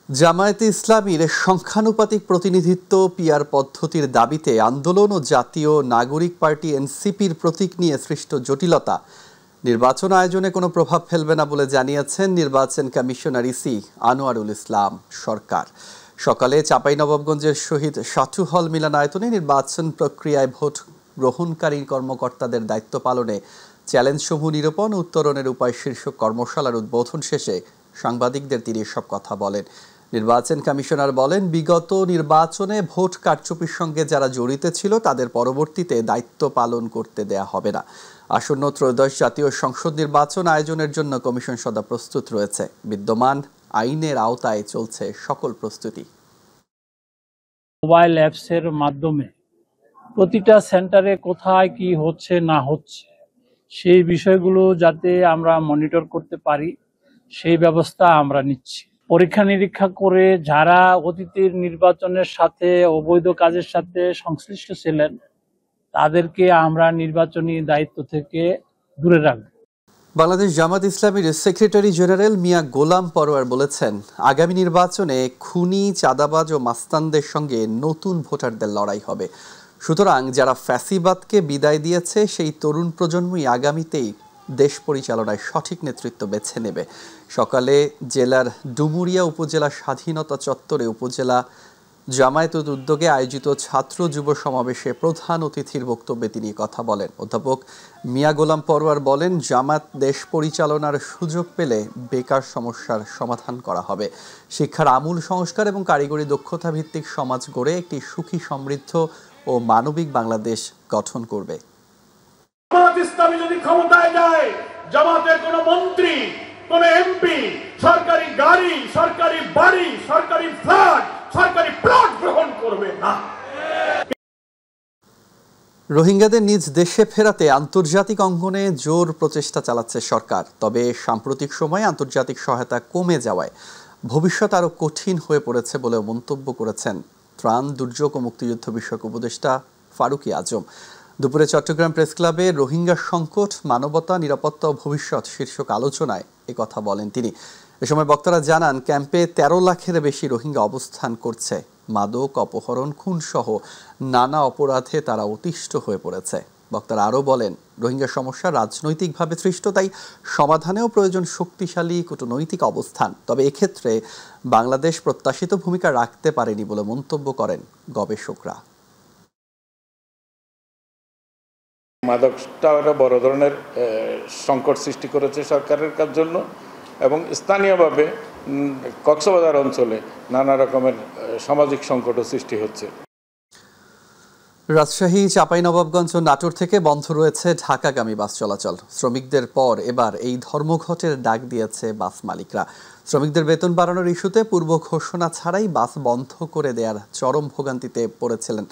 জামায়াতে ইসলামীর সংখ্যানুপাতিক প্রতিনিধিত্ব পিআর পদ্ধতির দাবিতে আন্দোলন ও জাতীয় নাগরিক পার্টি এনসিপির প্রতীক নিয়ে সৃষ্ট জটিলতা নির্বাচন আয়োজনে কোনো প্রভাব ফেলবে না বলে জানিয়েছেন নির্বাচন কমিশনার ইসি আনোয়ারুল ইসলাম সরকার। সকালে চাঁপাইনবাবগঞ্জের শহীদ সাটু হল মিলনায়তনে নির্বাচন প্রক্রিয়ায় ভোট গ্রহণকারী কর্মকর্তাদের দায়িত্ব পালনে চ্যালেঞ্জসমূহ নিরূপণ ও উত্তরণের উপায় শীর্ষক কর্মশালার উদ্বোধন শেষে সাংবাদিকদের তিনি এসব কথা বলেন। নির্বাচন কমিশনার বলেন, বিগত নির্বাচনে ভোট কারচুপির সঙ্গে যারা জড়িত ছিল তাদের পরবর্তীতে দায়িত্ব পালন করতে দেয়া হবে না। আসন্ন ত্রয়োদশ জাতীয় সংসদ নির্বাচন আয়োজনের জন্য কমিশন সদা প্রস্তুত রয়েছে। বিদ্যমান আইনের আওতায় চলছে সকল প্রস্তুতি। মোবাইল অ্যাপসের মাধ্যমে প্রতিটা সেন্টারে কোথায় কি হচ্ছে না হচ্ছে সেই বিষয়গুলো যাতে আমরা মনিটর করতে পারি সেই ব্যবস্থা আমরা নিচ্ছি। পরীক্ষা নিরীক্ষা করে যারা অতীতের নির্বাচনের সাথে অবৈধ কাজের সাথে সংশ্লিষ্ট ছিলেন তাদেরকে আমরা নির্বাচনী দায়িত্ব থেকে দূরে রাখব। বাংলাদেশ জামাত ইসলামীর সেক্রেটারি জেনারেল মিয়া গোলাম পরোয়ার বলেছেন, আগামী নির্বাচনে খুনি, চাঁদাবাজ ও মাস্তানদের সঙ্গে নতুন ভোটারদের লড়াই হবে। সুতরাং যারা ফ্যাসিবাদকে বিদায় দিয়েছে সেই তরুণ প্রজন্মই আগামীতেই দেশ পরিচালনায় সঠিক নেতৃত্ব বেছে নেবে। সকালে জেলার ডুমুরিয়া উপজেলা স্বাধীনতা চত্বরে উপজেলা জামায়াতের উদ্যোগে আয়োজিত ছাত্র যুব সমাবেশে প্রধান অতিথির বক্তব্যে তিনি কথা বলেন। অধ্যাপক মিয়া গোলাম পরোয়ার বলেন, জামাত দেশ পরিচালনার সুযোগ পেলে বেকার সমস্যার সমাধান করা হবে, শিক্ষার আমূল সংস্কার এবং কারিগরি দক্ষতা ভিত্তিক সমাজ গড়ে একটি সুখী, সমৃদ্ধ ও মানবিক বাংলাদেশ গঠন করবে। জামাত ইসলামী যদি ক্ষমতায় যায়, জামাতের কোন মন্ত্রী, কোন এমপি সরকারি গাড়ি, সরকারি বাড়ি, সরকারি ফ্ল্যাট, সরকারি প্লট গ্রহণ করবে না। রোহিঙ্গাদের নিজ দেশে ফেরাতে আন্তর্জাতিক অঙ্গনে জোর প্রচেষ্টা চালাচ্ছে সরকার। তবে সাম্প্রতিক সময়ে আন্তর্জাতিক সহায়তা কমে যাওয়ায় ভবিষ্যৎ আরও কঠিন হয়ে পড়েছে বলে মন্তব্য করেছেন ত্রাণ, দুর্যোগ ও মুক্তিযুদ্ধ বিষয়ক উপদেষ্টা ফারুকী আজম। দুপুরে চট্টগ্রাম প্রেস ক্লাবে রোহিঙ্গা সংকট, মানবতা, নিরাপত্তা ও ভবিষ্যৎ শীর্ষক আলোচনায় একথা বলেন তিনি। এ সময় বক্তারা জানান, ক্যাম্পে 13 লাখের বেশি রোহিঙ্গা অবস্থান করছে। মাদক, অপহরণ, খুন সহ নানা অপরাধে তারা অতিষ্ঠ হয়ে পড়েছে। বক্তারা আরও বলেন, রোহিঙ্গা সমস্যা রাজনৈতিকভাবে সৃষ্ট, তাই সমাধানেও প্রয়োজন শক্তিশালী কূটনৈতিক অবস্থান। তবে এক্ষেত্রে বাংলাদেশ প্রত্যাশিত ভূমিকা রাখতে পারেনি বলে মন্তব্য করেন গবেষকরা। মাদকটা একটা বড় ধরনের সংকট সৃষ্টি করেছে সরকারের জন্য, এবং স্থানীয়ভাবে কক্সবাজার অঞ্চলে নানা রকমের সামাজিক সংকটও সৃষ্টি হচ্ছে। রাজশাহী, চাঁপাইনবাবগঞ্জ ও নাটোর থেকে বন্ধ রয়েছে ঢাকাগামী বাস চলাচল। শ্রমিকদের পর এবার এই ধর্মঘটের ডাক দিয়েছে বাস মালিকরা। শ্রমিকদের বেতন বাড়ানোর ইস্যুতে পূর্ব ঘোষণা ছাড়াই বাস বন্ধ করে দেওয়ার চরম ভোগান্তিতে পড়েছিলেন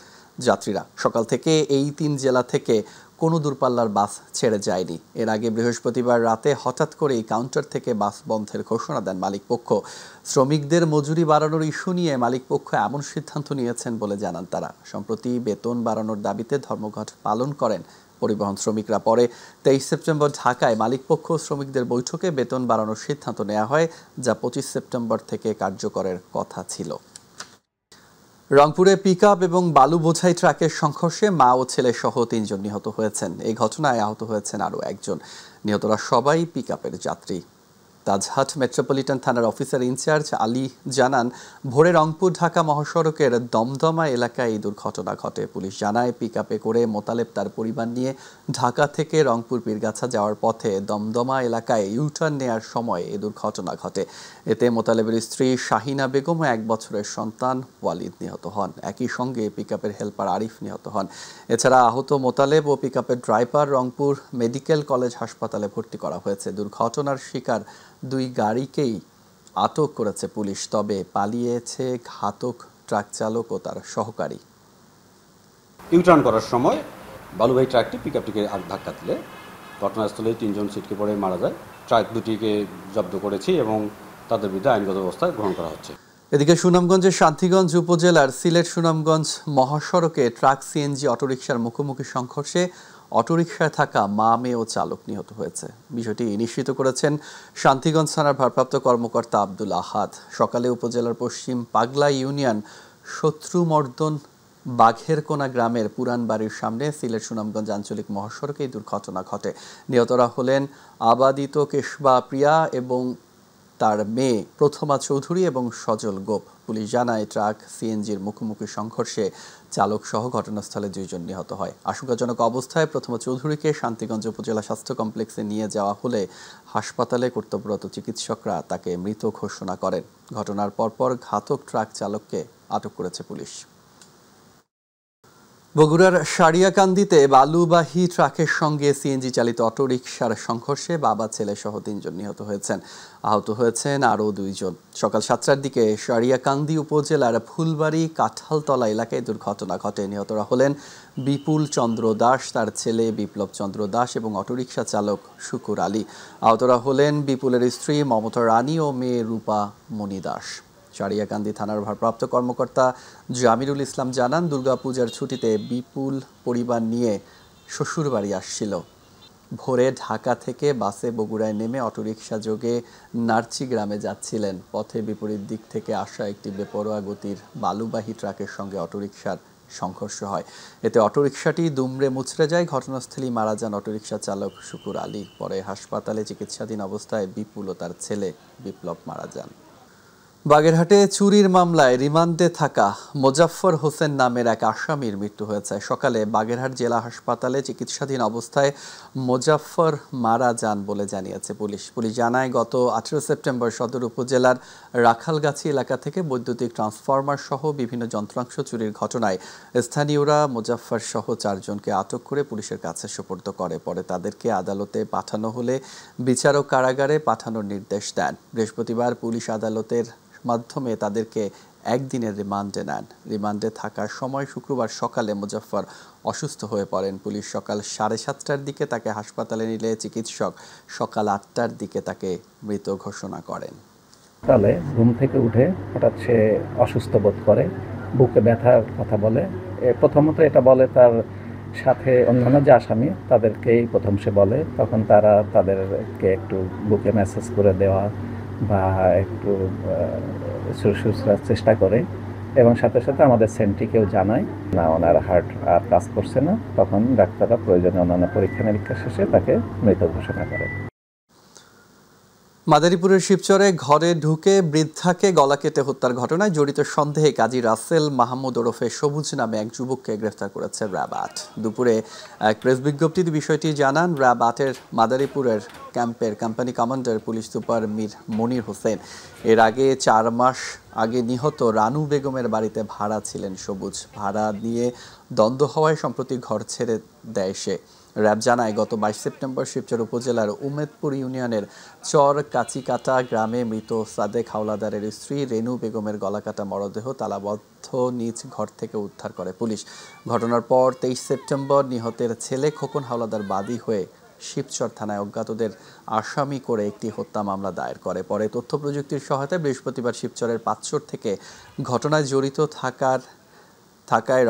যাত্রীরা। সকাল থেকে এই 3 জেলা থেকে কোনো দূরপাল্লার বাস ছেড়ে যায়নি। এর আগে বৃহস্পতিবার রাতে হঠাৎ করেই কাউন্টার থেকে বাস বন্ধের ঘোষণা দেন মালিকপক্ষ। শ্রমিকদের মজুরি বাড়ানোর ইস্যু নিয়ে মালিকপক্ষ এমন সিদ্ধান্ত নিয়েছেন বলে জানান তারা। সম্প্রতি বেতন বাড়ানোর দাবিতে ধর্মঘট পালন করেন পরিবহন শ্রমিকরা। পরে 23 সেপ্টেম্বর ঢাকায় মালিকপক্ষ শ্রমিকদের বৈঠকে বেতন বাড়ানোর সিদ্ধান্ত নেওয়া হয়, যা 25 সেপ্টেম্বর থেকে কার্যকরের কথা ছিল। রংপুরে পিকআপ এবং বালু বোঝাই ট্রাকের সংঘর্ষে মা ও ছেলে সহ 3 জন নিহত হয়েছেন। এই ঘটনায় আহত হয়েছেন আরও 1 জন। নিহতরা সবাই পিকআপের যাত্রী। তাজহাট মেট্রোপলিটন থানার অফিসার ইনচার্জ আলী জানান, ভোরে রংপুর ঢাকা মহাসড়কের দমদমা এলাকায় এই দুর্ঘটনা ঘটে। পুলিশ জানায়, পিকআপে করে মোতালেব তার পরিবার নিয়ে ঢাকা থেকে রংপুর পীরগাছা যাওয়ার পথে দমদমা এলাকায় ইউটার্ন নেয়ার সময় এই দুর্ঘটনা ঘটে। এতে মোতালেবের স্ত্রী শাহিনা বেগম ও 1 বছরের সন্তান ওয়ালিদ নিহত হন। একই সঙ্গে পিকআপের হেলপার আরিফ নিহত হন। এছাড়া আহত মোতালেব ও পিকআপের ড্রাইভার রংপুর মেডিকেল কলেজ হাসপাতালে ভর্তি করা হয়েছে। দুর্ঘটনার শিকার 2 গাড়িকেই আটক করেছে পুলিশ, তবে পালিয়েছে ঘাতক ট্রাক চালক ও তার সহকারী। ইউটার্ন করার সময় বালুবাহী ট্রাকটি পিকআপটিকে ধাক্কা দিলে ঘটনাস্থলে 3 জন ছিটকে পড়ে মারা যায়। ট্রাক দুটিকে জব্দ করেছি এবং তাদের বিরুদ্ধে আইনগত ব্যবস্থা গ্রহণ করা হচ্ছে। এদিকে সুনামগঞ্জের শান্তিগঞ্জ উপজেলার সিলেট সুনামগঞ্জ মহাসড়কে ট্রাক, সিএনজি, অটোরিকশার মুখোমুখি সংঘর্ষে অটোরিকশায় থাকা মা মেয়ে ও চালক নিহত হয়েছে। বিষয়টি নিশ্চিত করেছেন শান্তিগঞ্জ থানার ভারপ্রাপ্ত কর্মকর্তা আব্দুল আহাদ। সকালে উপজেলার পশ্চিম পাগলা ইউনিয়ন শত্রুমর্দন বাঘেরকোনা গ্রামের পুরান বাড়ির সামনে সিলেট সুনামগঞ্জ আঞ্চলিক মহাসড়কে এই দুর্ঘটনা ঘটে। নিহতরা হলেন আবাদিত কেশবা প্রিয়া এবং তার মেয়ে প্রথমা চৌধুরী এবং সজল গোপ। পুলিশ জানায় ট্রাক সিএনজির মুখোমুখি সংঘর্ষে চালক সহ ঘটনাস্থলে 2 জন নিহত হয়। আশঙ্কাজনক অবস্থায় প্রথমা চৌধুরীকে শান্তিগঞ্জ উপজেলা স্বাস্থ্য কমপ্লেক্সে নিয়ে যাওয়া হলে হাসপাতালে কর্তব্যরত চিকিৎসকরা তাকে মৃত ঘোষণা করেন। ঘটনার পরপর ঘাতক ট্রাক চালককে আটক করেছে পুলিশ। বগুড়ার সারিয়াকান্দিতে বালুবাহী ট্রাকের সঙ্গে সিএনজি চালিত অটোরিকশার সংঘর্ষে বাবা ছেলে সহ 3 জন নিহত হয়েছেন। আহত হয়েছেন আরও 2 জন। সকাল 7টার দিকে সারিয়াকান্দি উপজেলার ফুলবাড়ি কাঁঠালতলা এলাকায় দুর্ঘটনা ঘটে। নিহতরা হলেন বিপুল চন্দ্র দাস, তার ছেলে বিপ্লব চন্দ্র দাস এবং অটোরিকশা চালক শুকুর আলী। আহতরা হলেন বিপুলের স্ত্রী মমতা রানী ও মেয়ে রূপা মণি দাস। সারিয়াকান্দি থানার ভারপ্রাপ্ত কর্মকর্তা জামিরুল ইসলাম জানান, দুর্গাপূজার ছুটিতে বিপুল পরিবার নিয়ে শ্বশুরবাড়ি আসছিল। ভোরে ঢাকা থেকে বাসে বগুড়ায় নেমে অটোরিকশা যোগে নার্চি গ্রামে যাচ্ছিলেন। পথে বিপরীত দিক থেকে আসা একটি বেপরোয়া গতির বালুবাহী ট্রাকের সঙ্গে অটোরিকশার সংঘর্ষ হয়। এতে অটোরিকশাটি দুমড়ে মুচড়ে যায়। ঘটনাস্থলেই মারা যান অটোরিকশা চালক শুকুর আলী। পরে হাসপাতালে চিকিৎসাধীন অবস্থায় বিপুল ও তার ছেলে বিপ্লব মারা যান। বাগেরহাটে চুরির মামলায় রিমান্ডে থাকা মোজাফফর হোসেন নামের এক আসামির মৃত্যু হয়েছে। সকালে বাগেরহাট জেলা হাসপাতালে চিকিৎসাধীন অবস্থায় মোজাফফর মারা যান বলে জানিয়েছে পুলিশ। জানায়, গত 18 সেপ্টেম্বর সদর উপজেলার রাখালগাছি এলাকা থেকে বৈদ্যুতিক ট্রান্সফরমার সহ বিভিন্ন যন্ত্রাংশ চুরির ঘটনায় স্থানীয়রা মোজাফফর সহ 4 জনকে আটক করে পুলিশের কাছে সোপর্দ করে। পরে তাদেরকে আদালতে পাঠানো হলে বিচারক কারাগারে পাঠানোর নির্দেশ দেন। বৃহস্পতিবার পুলিশ আদালতের মাধ্যমে তাদেরকে 1 দিনের রিমান্ডে নেন। রিমান্ডে থাকার সময় শুক্রবার সকালে মোজাফফর অসুস্থ হয়ে পড়েন। পুলিশ সকাল 7:30টার দিকে তাকে হাসপাতালে নিলে চিকিৎসক সকাল 8টার দিকে তাকে মৃত ঘোষণা করেন। সকালে ঘুম থেকে উঠে হঠাৎ সে অসুস্থ বোধ করে, বুকে ব্যথার কথা বলে। প্রথমত এটা বলে তার সাথে অন্যান্য যে আসামি তাদেরকেই প্রথম সে বলে। তখন তারা তাদেরকে একটু বুকে ম্যাসাজ করে দেওয়া বা একটু শুশ্রূষার চেষ্টা করে এবং সাথে সাথে আমাদের সেন্ট্রিকেও জানায় না ওনার হার্ট আর কাজ করছে না। তখন ডাক্তাররা প্রয়োজনে অন্যান্য পরীক্ষা নিরীক্ষা শেষে তাকে মৃত ঘোষণা করে। মাদারীপুরের শিবচরে ঘরে ঢুকে বৃদ্ধাকে গলা কেটে হত্যার ঘটনায় জড়িত সন্দেহে কাজী রাসেল মাহমুদ ওরফে সবুজ নামে এক যুবককে গ্রেফতার করেছে র্যাব 8। দুপুরে এক প্রেস বিজ্ঞপ্তিতে বিষয়টি জানান র্যাব 8-এর মাদারীপুরের ক্যাম্পের company commander police super Mir Monir Hossain. এর আগে 4 মাস আগে নিহত রানু বেগমের বাড়িতে ভাড়া ছিলেন সবুজ। ভাড়া নিয়ে দ্বন্দ্ব হওয়ায় সম্প্রতি ঘর ছেড়ে দেয় সে। র্যাব জানায়, গত 22 সেপ্টেম্বর শিবচর উপজেলার উমেদপুর ইউনিয়নের চর কাচিকাটা গ্রামে মৃত সাদেক হাওলাদারের স্ত্রী রেনু বেগমের গলাকাটা মরদেহ তালাবদ্ধ নিজ ঘর থেকে উদ্ধার করে পুলিশ। ঘটনার পর 23 সেপ্টেম্বর নিহতের ছেলে খোকন হাওলাদার বাদী হয়ে শিবচর থানায় অজ্ঞাতদের আসামি করে একটি হত্যা মামলা দায়ের করে। পরে তথ্য প্রযুক্তির সহায়তায় বৃহস্পতিবার শিবচরের পাঁচচর থেকে ঘটনায় জড়িত থাকায়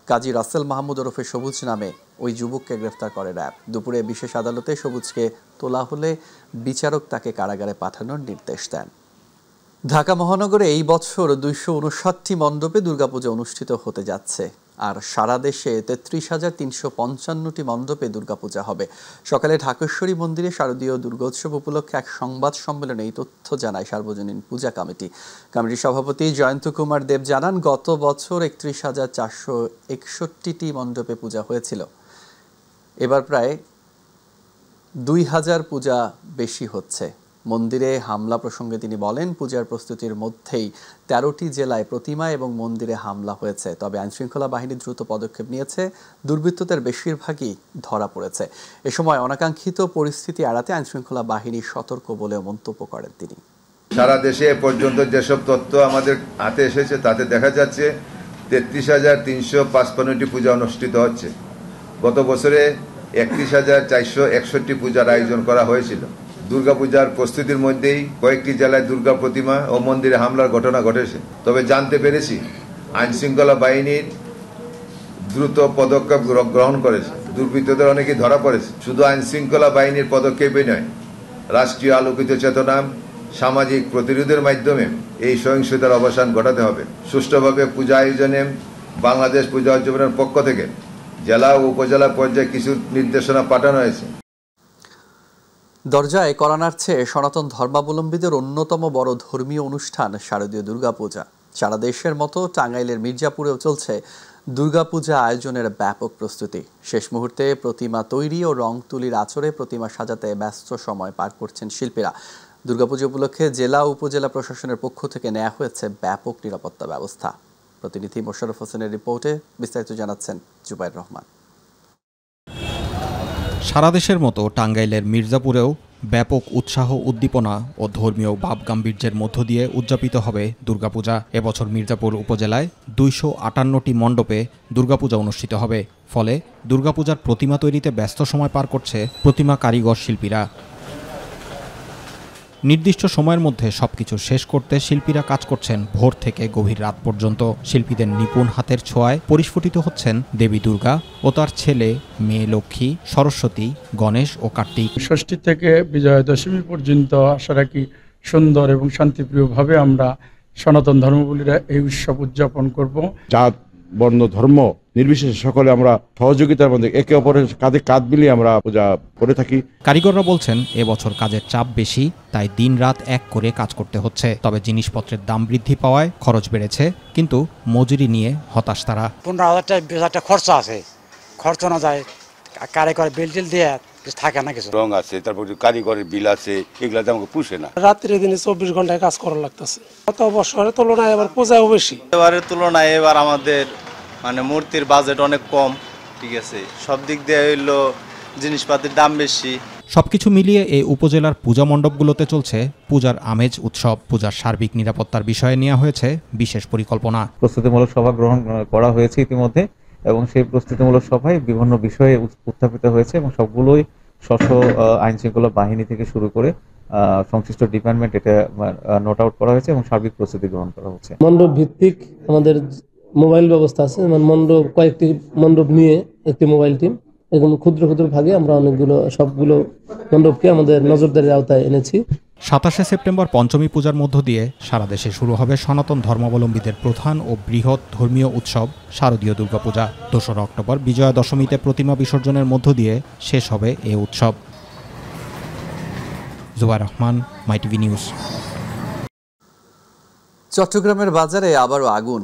কাজী রাসেল মাহমুদ ওরফে সবুজ নামে ওই যুবককে গ্রেফতার করে র্যাব। দুপুরে বিশেষ আদালতে সবুজকে তোলা হলে বিচারক তাকে কারাগারে পাঠানোর নির্দেশ দেন। ঢাকা মহানগরে এই বছর 259টি মণ্ডপে দুর্গাপূজা অনুষ্ঠিত হতে যাচ্ছে। আর সারা দেশে 33,355টি মণ্ডপে দুর্গাপূজা হবে। সকালে ঢাকেশ্বরী মন্দিরে শারদীয় দুর্গোৎসব উপলক্ষে এক সংবাদ সম্মেলনে এই তথ্য জানায় সার্বজনীন পূজা কমিটি। কমিটির সভাপতি জয়ন্ত কুমার দেব জানান, গত বছর 31,461টি মণ্ডপে পূজা হয়েছিল। এবার প্রায় 2,000 পূজা বেশি হচ্ছে। মন্দিরে হামলা প্রসঙ্গে তিনি বলেন, পূজার প্রস্তুতির মধ্যেই 13টি জেলায় প্রতিমা এবং মন্দিরে হামলা হয়েছে। তবে আইনশৃঙ্খলা বাহিনী দ্রুত পদক্ষেপ নিয়েছে। দুর্বৃত্তদের বেশিরভাগই ধরা পড়েছে। এ সময় অনাকাঙ্ক্ষিত পরিস্থিতি এড়াতে আইনশৃঙ্খলা বাহিনী সতর্ক বলেও মন্তব্য করেন তিনি। সারা দেশে এ পর্যন্ত যেসব তথ্য আমাদের হাতে এসেছে তাতে দেখা যাচ্ছে 33,355টি পূজা অনুষ্ঠিত হচ্ছে। গত বছরে 31,461 পূজার আয়োজন করা হয়েছিল। দুর্গাপূজার প্রস্তুতির মধ্যেই কয়েকটি জেলায় দুর্গা প্রতিমা ও মন্দিরে হামলার ঘটনা ঘটেছে। তবে জানতে পেরেছি আইনশৃঙ্খলা বাহিনীর দ্রুত পদক্ষেপ গ্রহণ করেছে। দুর্বৃত্তদের অনেকেই ধরা পড়েছে। শুধু আইন শৃঙ্খলা বাহিনীর পদক্ষেপই নয়, রাষ্ট্রীয় আলোকিত চেতনা, সামাজিক প্রতিরোধের মাধ্যমে এই সহিংসতার অবসান ঘটাতে হবে। সুষ্ঠুভাবে পূজা আয়োজনে বাংলাদেশ পূজা উদযাপনের পক্ষ থেকে জেলা ও উপজেলা পর্যায়ে কিছু নির্দেশনা পাঠানো হয়েছে। দরজায় কড়া নাড়ছে সনাতন ধর্মাবলম্বীদের অন্যতম বড় ধর্মীয় অনুষ্ঠান শারদীয় দুর্গাপূজা। সারা দেশের মতো টাঙ্গাইলের মির্জাপুরেও চলছে দুর্গাপূজা আয়োজনের ব্যাপক প্রস্তুতি। শেষ মুহূর্তে প্রতিমা তৈরি ও রং তুলির আঁচড়ে প্রতিমা সাজাতে ব্যস্ত সময় পার করছেন শিল্পীরা। দুর্গাপূজা উপলক্ষে জেলা ও উপজেলা প্রশাসনের পক্ষ থেকে নেওয়া হয়েছে ব্যাপক নিরাপত্তা ব্যবস্থা। প্রতিনিধি মোশাররফ হোসেনের রিপোর্টে বিস্তারিত জানাচ্ছেন জুবাইর রহমান। সারা দেশের মতো টাঙ্গাইলের মির্জাপুরেও ব্যাপক উৎসাহ, উদ্দীপনা ও ধর্মীয় ভাবগাম্ভীর্যের মধ্য দিয়ে উদযাপিত হবে দুর্গাপূজা। এবছর মির্জাপুর উপজেলায় 258টি মণ্ডপে দুর্গাপূজা অনুষ্ঠিত হবে। ফলে দুর্গাপূজার প্রতিমা তৈরিতে ব্যস্ত সময় পার করছে প্রতিমা কারিগর শিল্পীরা। নির্দিষ্ট সময়ের মধ্যে সবকিছু শেষ করতে শিল্পীরা কাজ করছেন ভোর থেকে গভীর রাত পর্যন্ত। শিল্পীদের নিপুণ হাতের ছোঁয়ায় পরিস্ফুটিত হচ্ছেন দেবী দুর্গা ও তার ছেলে মেয়ে লক্ষ্মী, সরস্বতী, গণেশ ও কার্তিক। ষষ্ঠী থেকে বিজয়া দশমী পর্যন্ত আশা রাখি সুন্দর এবং শান্তিপ্রিয়ভাবে আমরা সনাতন ধর্মাবলম্বীরা এই উৎসব উদযাপন করব। জাত, বর্ণ, ধর্ম নির্বিশেষে সকলে আমরা সহযোগিতার মধ্যে একে অপরের কাঁধে কাঁধ মিলিয়ে আমরা পূজা করে থাকি। কারিগররা বলছেন এবছর কাজের চাপ বেশি, তাই দিন রাত এক করে কাজ করতে হচ্ছে। তবে জিনিসপত্রের দাম বৃদ্ধি পাওয়ায় খরচ বেড়েছে, কিন্তু মজুরি নিয়ে হতাশ তারা। 15,000 টাকা খরচ আছে, খরচ না যায় কারিগর বিল টিল দিয়ে থাকে না, কিছু রং আছে, তারপর কারিগরের বিল আছে, এগুলাতে আমাকে পুষে না। রাত্রে দিনে 24 ঘন্টায় কাজ করা লাগতেছে। গত বছরের তুলনায় এবার পূজাও বেশি। এবারের তুলনায় এবার আমাদের মূর্তির বাজেট অনেক কম, ঠিক আছে, সব দিক দিয়ে হইলো জিনিসপাতির দাম বেশি। সবকিছু মিলিয়ে এই উপজেলার পূজা মণ্ডপগুলোতে চলছে পূজার আমেজ উৎসব। পূজার সার্বিক নিরাপত্তার বিষয়ে নেওয়া হয়েছে বিশেষ পরিকল্পনা। প্রস্তুতিমূলক সভা গ্রহণ করা হয়েছে ইতিমধ্যে, এবং সেই প্রস্তুতিমূলক সভায় বিভিন্ন বিষয়ে উত্থাপিত হয়েছে এবং সবগুলোই স্ব আইন শৃঙ্খলা বাহিনী থেকে শুরু করে সংশ্লিষ্ট ডিপার্টমেন্ট এটা নোট আউট করা হয়েছে এবং সার্বিক প্রস্তুতি গ্রহণ করা হচ্ছে। মণ্ডপ ভিত্তিক আমাদের মোবাইল ব্যবস্থা আছে, মণ্ডপ কয়েকটি মণ্ডপ নিয়ে একটি মোবাইল টিম, এরকম ক্ষুদ্র ক্ষুদ্র ভাগে আমরা সবগুলো মণ্ডপকে আমাদের নজরদারির আওতায় এনেছি। 27শে সেপ্টেম্বর পঞ্চমী পূজার মধ্য দিয়ে সারা দেশে শুরু হবে সনাতন ধর্মাবলম্বীদের প্রধান ও বৃহৎ ধর্মীয় উৎসব শারদীয় দুর্গাপূজা। 2রা অক্টোবর বিজয়া দশমীতে প্রতিমা বিসর্জনের মধ্য দিয়ে শেষ হবে এ উৎসব। জুবাইর রহমান, মাই টিভি নিউজ। চট্টগ্রামের বাজারে আবারও আগুন।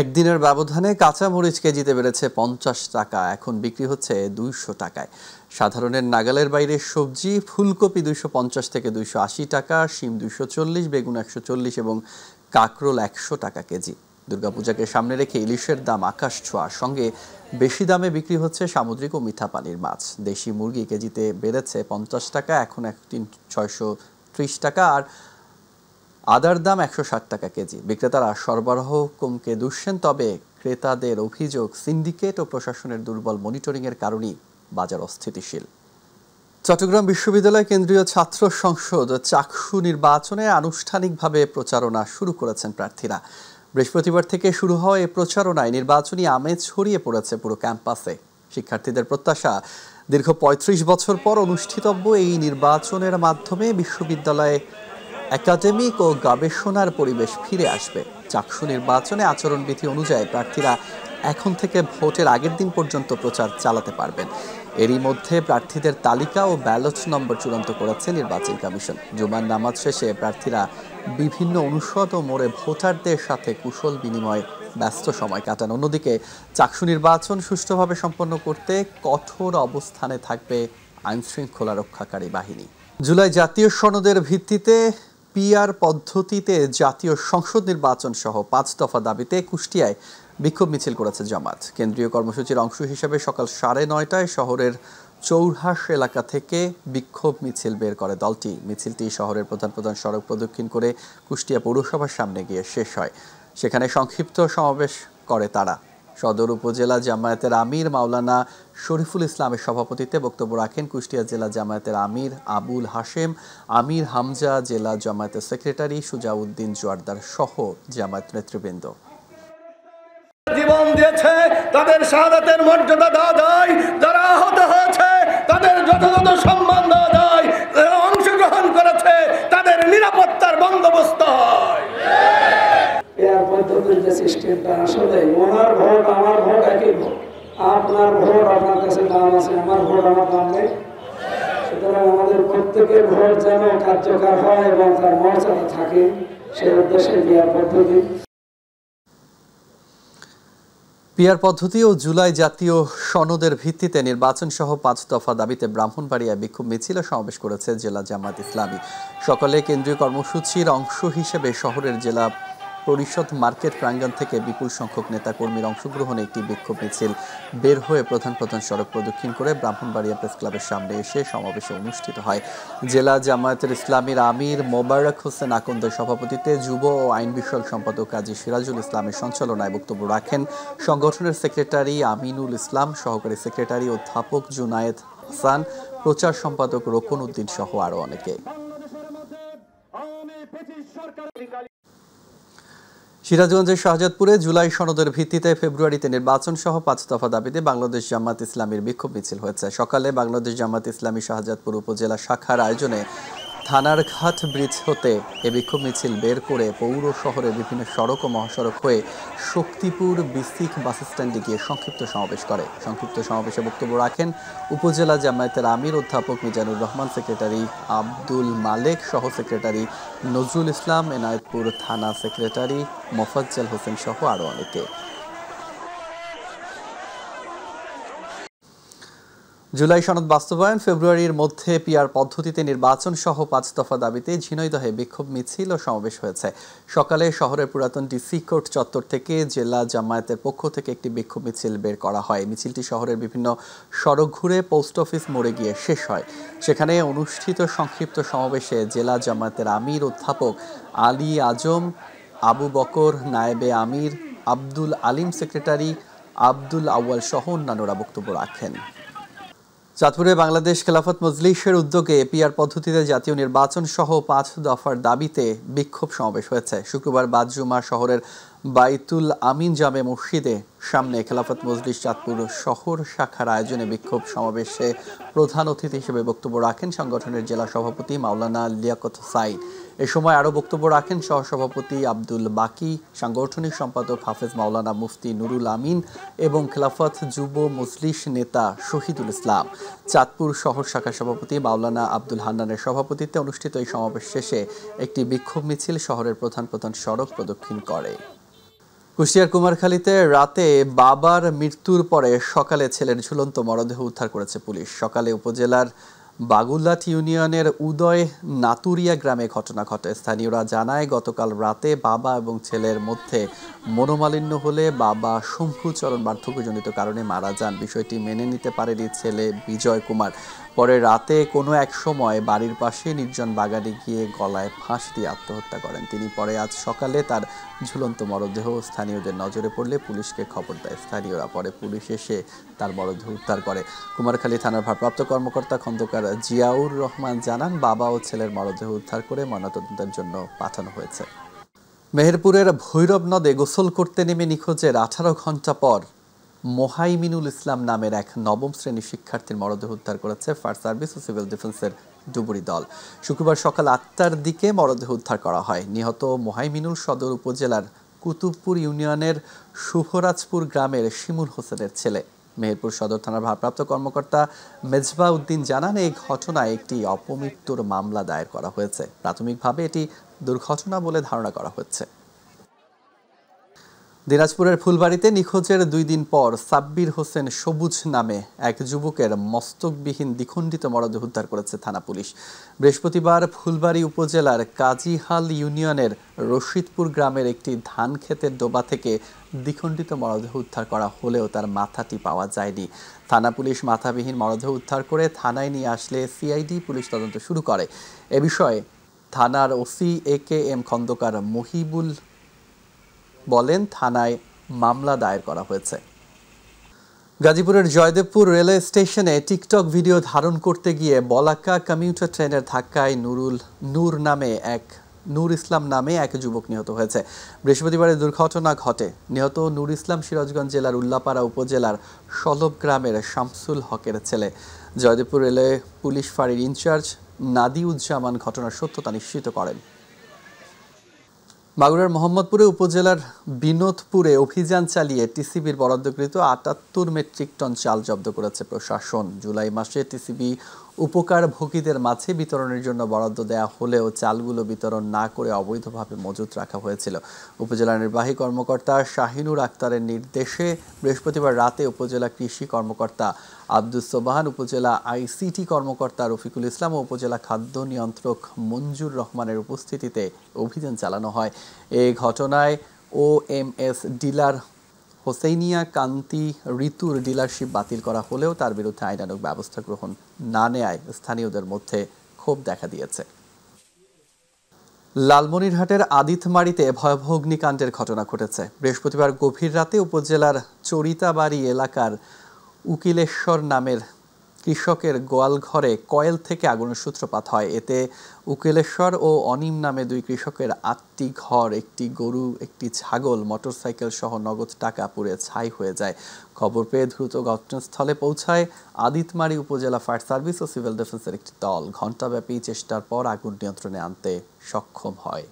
একদিনের ব্যবধানে কাঁচা মরিচ কেজিতে বেড়েছে 50 টাকা, এখন বিক্রি হচ্ছে 200 টাকায়। সাধারণের নাগালের বাইরে সবজি ফুলকপি 250 থেকে 280 টাকা, শিম 240, বেগুন 140 এবং কাঁকরোল 100 টাকা কেজি। দুর্গাপূজাকে সামনে রেখে ইলিশের দাম আকাশ ছোঁয়ার সঙ্গে বেশি দামে বিক্রি হচ্ছে সামুদ্রিক ও মিঠা পানির মাছ। দেশি মুরগি কেজিতে বেড়েছে 50 টাকা, এখন 630 টাকা, আর আদার দাম 160 টাকা কেজি। বিক্রেতারা সরবরাহ কমকে দুষছেন, তবে ক্রেতাদের অভিযোগ সিন্ডিকেট ও প্রশাসনের দুর্বল মনিটরিংয়ের কারণেই বাজার অস্থিতিশীল। চট্টগ্রাম বিশ্ববিদ্যালয় কেন্দ্রীয় ছাত্র সংসদ চাকসু নির্বাচনে আনুষ্ঠানিকভাবে প্রচারণা শুরু করেছেন প্রার্থীরা। বৃহস্পতিবার থেকে শুরু হওয়া এই প্রচারণায় নির্বাচনী আমেজ ছড়িয়ে পড়েছে পুরো ক্যাম্পাসে। শিক্ষার্থীদের প্রত্যাশা, দীর্ঘ 35 বছর পর অনুষ্ঠিতব্য এই নির্বাচনের মাধ্যমে বিশ্ববিদ্যালয়ে একাডেমিক ও গবেষণার পরিবেশ ফিরে আসবে। চাকসু নির্বাচনে আচরণবিধি অনুযায়ী প্রার্থীরা এখন থেকে ভোটের আগের দিন পর্যন্ত প্রচার চালাতে পারবেন। এরই মধ্যে প্রার্থীদের তালিকা ও ব্যালট নম্বর চূড়ান্ত করেছে নির্বাচন কমিশন। জুমার নামাজ শেষে প্রার্থীরা বিভিন্ন অনুষদ ও মোড়ে ভোটারদের সাথে কুশল বিনিময়ে ব্যস্ত সময় কাটান। অন্যদিকে চাকসু নির্বাচন সুষ্ঠুভাবে সম্পন্ন করতে কঠোর অবস্থানে থাকবে আইনশৃঙ্খলা রক্ষাকারী বাহিনী। জুলাই জাতীয় সনদের ভিত্তিতে পিআর পদ্ধতিতে জাতীয় সংসদ নির্বাচন সহ 5 দফা দাবিতে কুষ্টিয়ায় বিক্ষোভ মিছিল করেছে জামাত। কেন্দ্রীয় কর্মসূচির অংশ হিসেবে সকাল 9:30টায় শহরের চৌরহাস এলাকা থেকে বিক্ষোভ মিছিল বের করে দলটি। মিছিলটি শহরের প্রধান প্রধান সড়ক প্রদক্ষিণ করে কুষ্টিয়া পৌরসভার সামনে গিয়ে শেষ হয়। সেখানে সংক্ষিপ্ত সমাবেশ করে তারা। সদর উপজেলা জামায়াতের আমির মাওলানা শরীফুল ইসলামের সভাপতিত্বে বক্তব্য রাখেন কুষ্টিয়া জেলা জামায়াতের আমির আবুল হাশেম, আমির হামজা, জেলা জামায়াতের সেক্রেটারি সুজাউদ্দিন জোয়ারদার সহ জামায়াত নেতৃবৃন্দ। জীবন দিয়েছে তাদের শাহাদাতের মর্যাদা দেওয়া যায়, যারা আহত হয়েছে তাদের যথাযথ সম্মান দেওয়া যায়, যারা অংশগ্রহণ করেছে তাদের নিরাপত্তার বন্দোবস্ত হয়। এর পদ্ধতির যে সিস্টেমটা আসলে ওনার ভোট আমার ভোট একই ভোট, আপনার ভোট আপনার কাছে দাম আছে, আমার ভোট আমার দাম নেই। সুতরাং আমাদের প্রত্যেকের ভোট যেন কার্যকর হয় এবং তার মর্যাদা থাকে, সেই উদ্দেশ্যে পিআর পদ্ধতি। পিআর পদ্ধতি ও জুলাই জাতীয় সনদের ভিত্তিতে নির্বাচন সহ 5 দফা দাবিতে ব্রাহ্মণবাড়িয়ায় বিক্ষোভ মিছিল ও সমাবেশ করেছে জেলা জামায়াত ইসলামী। সকালে কেন্দ্রীয় কর্মসূচির অংশ হিসেবে শহরের জেলা পরিষদ মার্কেট প্রাঙ্গণ থেকে বিপুল সংখ্যক নেতাকর্মীর অংশগ্রহণে একটি বিক্ষোভ মিছিল বের হয়ে প্রধান সড়ক প্রদক্ষিণ করে ব্রাহ্মণবাড়িয়া প্রেস ক্লাবের সামনে এসে সমাবেশে অনুষ্ঠিত হয়। জেলা জামায়াতের ইসলামীর আমির মোবারক হোসেন আকন্দের সভাপতিত্বে যুব ও আইন বিষয়ক সম্পাদক কাজী সিরাজুল ইসলামের সঞ্চালনায় বক্তব্য রাখেন সংগঠনের সেক্রেটারি আমিনুল ইসলাম, সহকারী সেক্রেটারি অধ্যাপক জুনায়েদ হাসান, প্রচার সম্পাদক রোকন উদ্দিন সহ আরও অনেকে। সিরাজগঞ্জের শাহজাদপুরে জুলাই সনদের ভিত্তিতে ফেব্রুয়ারিতে নির্বাচন সহ 5 দফা দাবিতে বাংলাদেশ জামায়াত ইসলামীর বিক্ষোভ মিছিল হয়েছে। সকালে বাংলাদেশ জামায়াত ইসলামী শাহজাদপুর উপজেলা শাখার আয়োজনে থানার ঘাট ব্রিজ হতে এ বিক্ষোভ মিছিল বের করে পৌর শহরের বিভিন্ন সড়ক ও মহাসড়ক হয়ে শক্তিপুর বিসিক বাস স্ট্যান্ডে গিয়ে সংক্ষিপ্ত সমাবেশ করে। সংক্ষিপ্ত সমাবেশে বক্তব্য রাখেন উপজেলা জামায়াতের আমির অধ্যাপক মিজানুর রহমান, সেক্রেটারি আব্দুল মালেক, সহ সেক্রেটারি নজরুল ইসলাম, এনায়েতপুর থানা সেক্রেটারি মোফাজ্জল হোসেন সহ আরও অনেকে। জুলাই সনদ বাস্তবায়ন, ফেব্রুয়ারির মধ্যে পিআর পদ্ধতিতে নির্বাচন সহ 5 দফা দাবিতে ঝিনাইদহে বিক্ষোভ মিছিল ও সমাবেশ হয়েছে। সকালে শহরের পুরাতন ডিসি কোর্ট চত্বর থেকে জেলা জামায়াতের পক্ষ থেকে একটি বিক্ষোভ মিছিল বের করা হয়। মিছিলটি শহরের বিভিন্ন সড়ক ঘুরে পোস্ট অফিস মোড়ে গিয়ে শেষ হয়। সেখানে অনুষ্ঠিত সংক্ষিপ্ত সমাবেশে জেলা জামায়াতের আমির অধ্যাপক আলী আজম, আবু বকর নায়েবে আমির, আব্দুল আলিম সেক্রেটারি, আব্দুল আউয়াল সহ অন্যান্যরা বক্তব্য রাখেন। চাঁদপুরে বাংলাদেশ খেলাফত মজলিসের উদ্যোগে পিআর পদ্ধতিতে জাতীয় নির্বাচন সহ 5 দফার দাবিতে বিক্ষোভ সমাবেশ হয়েছে। শুক্রবার বাদ জুমা শহরের বাইতুল আমিন জামে মসজিদে সামনে খেলাফত মজলিস চাঁদপুর শহর শাখার আয়োজনে বিক্ষোভ সমাবেশে প্রধান অতিথি হিসেবে বক্তব্য রাখেন সংগঠনের জেলা সভাপতি মাওলানা লিয়াকত সাইদ। এ সময় আরও বক্তব্য রাখেন সহসভাপতি আব্দুল বাকি, সাংগঠনিক সম্পাদক হাফেজ মাওলানা মুফতি নুরুল আমিন এবং খেলাফত যুব মজলিস নেতা শহীদুল ইসলাম। চাঁদপুর শহর শাখার সভাপতি মাওলানা আব্দুল হান্নানের সভাপতিত্বে অনুষ্ঠিত এই সমাবেশ শেষে একটি বিক্ষোভ মিছিল শহরের প্রধান সড়ক প্রদক্ষিণ করে। কুষ্টিয়ার কুমারখালীতে রাতে বাবার মৃত্যুর পরে সকালে ছেলের ঝুলন্ত মরদেহ উদ্ধার করেছে পুলিশ। সকালে উপজেলার বাগুলাট ইউনিয়নের উদয় নাতুরিয়া গ্রামে ঘটনা ঘটে। স্থানীয়রা জানায় গতকাল রাতে বাবা এবং ছেলের মধ্যে মনোমালিন্য হলে বাবা শঙ্কুচরণ বার্ধক্যজনিত কারণে মারা যান। বিষয়টি মেনে নিতে পারেনি ছেলে বিজয় কুমার। পরে রাতে কোনো এক সময় বাড়ির পাশে নির্জন বাগানে গিয়ে গলায় ফাঁস দিয়ে আত্মহত্যা করেন তিনি। পরে আজ সকালে তার ঝুলন্ত মরদেহ স্থানীয়দের নজরে পড়লে পুলিশকে খবর দেয় স্থানীয়রা। পরে পুলিশ এসে তার মরদেহ উদ্ধার করে। কুমারখালী থানার ভারপ্রাপ্ত কর্মকর্তা খন্দকার জিয়াউর রহমান জানান, বাবা ও ছেলের মরদেহ উদ্ধার করে ময়নাতদন্তের জন্য পাঠানো হয়েছে। মেহেরপুরের ভৈরব নদে গোসল করতে নেমে নিখোঁজের 18 ঘন্টা পর মোহাইমিনুল ইসলাম নামের এক নবম শ্রেণীর শিক্ষার্থীর মরদেহ উদ্ধার করেছে ফায়ার সার্ভিস ও সিভিল ডিফেন্সের ডুবুরি দল। শুক্রবার সকাল 8টার দিকে মরদেহ উদ্ধার করা হয়। নিহত মোহাইমিনুল সদর উপজেলার কুতুবপুর ইউনিয়নের শুভরাজপুর গ্রামের শিমুল হোসেনের ছেলে। মেহেরপুর সদর থানার ভারপ্রাপ্ত কর্মকর্তা মেজবা উদ্দিন জানান, এই ঘটনায় একটি অপমৃত্যুর মামলা দায়ের করা হয়েছে। প্রাথমিকভাবে এটি দুর্ঘটনা বলে ধারণা করা হচ্ছে। দিনাজপুরের ফুলবাড়িতে নিখোঁজের 2 দিন পর সাব্বির হোসেন সবুজ নামে এক যুবকের মস্তকবিহীন দ্বিখণ্ডিত মরদেহ উদ্ধার করেছে থানা পুলিশ। বৃহস্পতিবার ফুলবাড়ি উপজেলার কাজীহাল ইউনিয়নের রশিদপুর গ্রামের একটি ধান ক্ষেতের ডোবা থেকে দ্বিখণ্ডিত মরদেহ উদ্ধার করা হলেও তার মাথাটি পাওয়া যায়নি। থানা পুলিশ মাথাবিহীন মরদেহ উদ্ধার করে থানায় নিয়ে আসলে সিআইডি পুলিশ তদন্ত শুরু করে। এ বিষয়ে থানার ওসি AKM খন্দকার মহিবুল বলেন, থানায় মামলা দায়ের করা হয়েছে। গাজীপুরের জয়দেবপুর রেলওয়ে স্টেশনে টিকটক ভিডিও ধারণ করতে গিয়ে বলাকা কমিউটার ট্রেনের ধাক্কায় নূর নামে এক নূর ইসলাম নামে এক যুবক নিহত হয়েছে। বৃহস্পতিবারের দুর্ঘটনা ঘটে। নিহত নূর ইসলাম সিরাজগঞ্জ জেলার উল্লাপাড়া উপজেলার সলব গ্রামের শামসুল হকের ছেলে। জয়দেবপুর রেলওয়ে পুলিশ ফাঁড়ির ইনচার্জ নাদিউজ্জামান ঘটনার সত্যতা নিশ্চিত করেন। মাগুরার মোহাম্মদপুরে উপজেলার বিনোদপুরে অভিযান চালিয়ে টিসিবির বরাদ্দকৃত ৭৮ মেট্রিক টন চাল জব্দ করেছে প্রশাসন। জুলাই মাসে টিসিবি উপকারভোগীদের মাঝে বিতরণের জন্য বরাদ্দ দেওয়া হলেও চালগুলো বিতরণ না করে অবৈধভাবে মজুত রাখা হয়েছিল। উপজেলা নির্বাহী কর্মকর্তা শাহিনুর আক্তারের নির্দেশে বৃহস্পতিবার রাতে উপজেলা কৃষি কর্মকর্তা আব্দুস সোবাহান, উপজেলা আইসিটি কর্মকর্তা রফিকুল ইসলাম ও উপজেলা খাদ্য নিয়ন্ত্রক মঞ্জুর রহমানের উপস্থিতিতে অভিযান চালানো হয়। এই ঘটনায় OMS ডিলার হোসেইনিয়া কান্তি ঋতুর ডিলারশিপ বাতিল করা হলেও তার বিরুদ্ধে আইনানুগ ব্যবস্থা গ্রহণ না নেয়ায় স্থানীয়দের মধ্যে ক্ষোভ দেখা দিয়েছে। লালমনিরহাটের আদিতমারিতে ভয়াবহ অগ্নিকাণ্ডের ঘটনা ঘটেছে। বৃহস্পতিবার গভীর রাতে উপজেলার চরিতাবাড়ি এলাকার উকিলেশ্বর নামের কৃষকের গোয়ালঘরে কয়েল থেকে আগুনের সূত্রপাত হয়। এতে উকিলেশ্বর ও অনিম নামে দুই কৃষকের ৮টি ঘর, একটি গরু, একটি ছাগল, মোটরসাইকেল সহ নগদ টাকা পুড়ে ছাই হয়ে যায়। খবর পেয়ে দ্রুত ঘটনাস্থলে পৌঁছায় আদিতমারি উপজেলা ফায়ার সার্ভিস ও সিভিল ডিফেন্সের একটি দল। ঘণ্টাব্যাপী চেষ্টার পর আগুন নিয়ন্ত্রণে আনতে সক্ষম হয়।